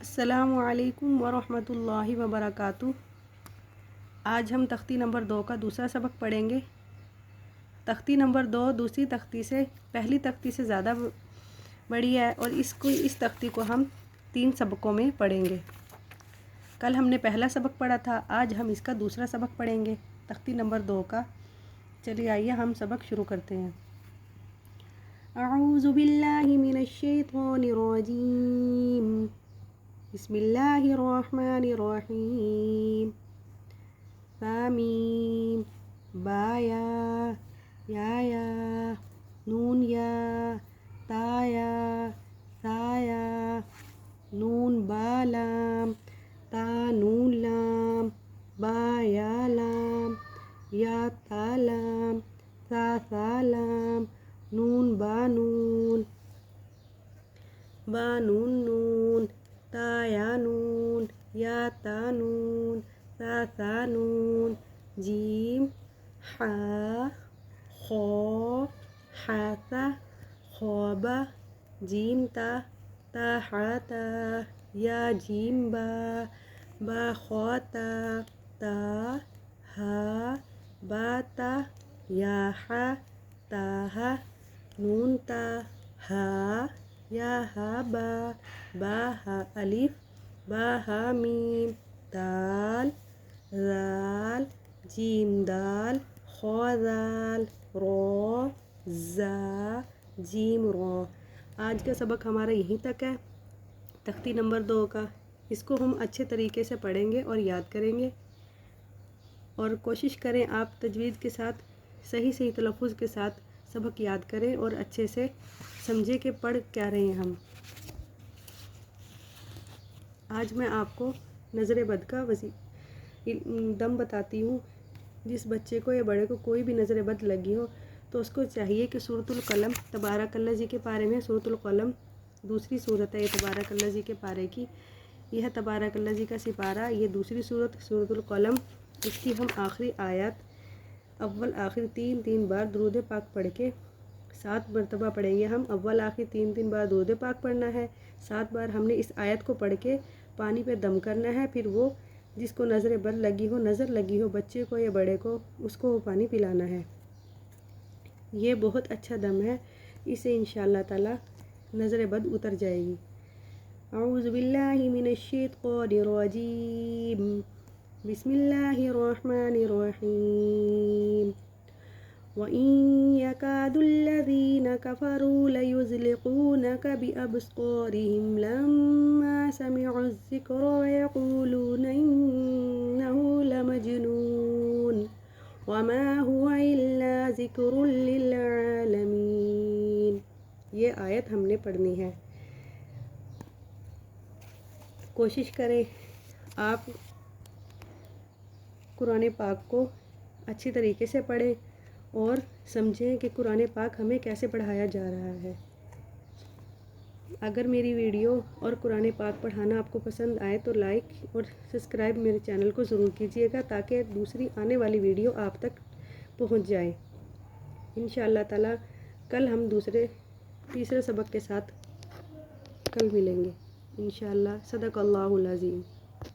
السلام علیکم ورحمۃ اللہ وبرکاتہ۔ آج ہم تختی نمبر 2 کا دوسرا سبق پڑھیں گے۔ تختی نمبر 2 دوسری تختی سے پہلی تختی سے زیادہ بڑی ہے اور اس تختی کو ہم 3 سبقوں میں پڑھیں گے۔ کل ہم نے پہلا سبق پڑھا تھا، آج ہم اس کا دوسرا سبق پڑھیں گے تختی نمبر 2 کا۔ چلیے آئیے ہم سبق شروع کرتے ہیں۔ اعوذ باللہ من الشیطان الرجیم، بسم اللہ الرحمن الرحیم۔ حامیم، با یا نون یا تا سا نون با لام تا نون لام با یا لام یا تا لام سا لام نون با نون نون تا یا تا نون سا نون جیم حا خو حاسا خوبا جیم تا حاتا یا جیم با خوتا تا ہا باتا یا ہا تاہا نون تا ہا یا ہا با ہا الف با ہا میم دال ذال جیم دال خو ذال رو زا جیم رو۔ آج کا سبق ہمارا یہیں تک ہے تختی نمبر 2 کا۔ اس کو ہم اچھے طریقے سے پڑھیں گے اور یاد کریں گے، اور کوشش کریں آپ تجوید کے ساتھ صحیح تلفظ کے ساتھ سبق یاد کریں اور اچھے سے سمجھیں کہ پڑھ کیا رہے ہیں ہم۔ آج میں آپ کو نظر بد کا دم بتاتی ہوں۔ جس بچے کو یا بڑے کو کوئی بھی نظر بد لگی ہو تو اس کو چاہیے کہ سورۃ القلم، تبارک اللہ جی کے پارے میں سورۃ القلم دوسری صورت ہے، یہ تبارک اللہ جی کے پارے کی، یہ ہے تبارک اللہ جی کا سپارہ، یہ دوسری صورت سورۃ القلم، اس کی ہم آخری آیات اول آخر 3 بار درود پاک پڑھ کے 7 مرتبہ پڑھیں گے۔ ہم اول آخر 3 بار درود پاک پڑھنا ہے، 7 بار ہم نے اس آیت کو پڑھ کے پانی پہ دم کرنا ہے، پھر وہ جس کو نظر بد لگی ہو، نظر لگی ہو بچے کو یا بڑے کو، اس کو وہ پانی پلانا ہے۔ یہ بہت اچھا دم ہے، اسے انشاءاللہ تعالی نظر بد اتر جائے گی۔ اعوذ باللہ من الشیطان الرجیم، بسم اللہ الرحمن الرحیم۔ وَإِن يَكَادُ الَّذِينَ كَفَرُوا لَيُزْلِقُونَكَ بِأَبْصَارِهِمْ لَمَّا سَمِعُوا الذِّكْرَ وَيَقُولُونَ إِنَّهُ لَمَجْنُونٌ وَمَا هُوَ إِلَّا ذِكْرٌ لِّلْعَالَمِينَ۔ یہ آیت ہم نے پڑھنی ہے۔ کوشش کریں آپ قرآن پاک کو اچھی طریقے سے پڑھیں اور سمجھیں کہ قرآن پاک ہمیں کیسے پڑھایا جا رہا ہے۔ اگر میری ویڈیو اور قرآن پاک پڑھانا آپ کو پسند آئے تو لائک اور سبسکرائب میرے چینل کو ضرور کیجیے گا تاکہ دوسری آنے والی ویڈیو آپ تک پہنچ جائے۔ انشاءاللہ تعالی کل ہم تیسرے سبق کے ساتھ کل ملیں گے انشاءاللہ۔ صدق اللہ العظیم۔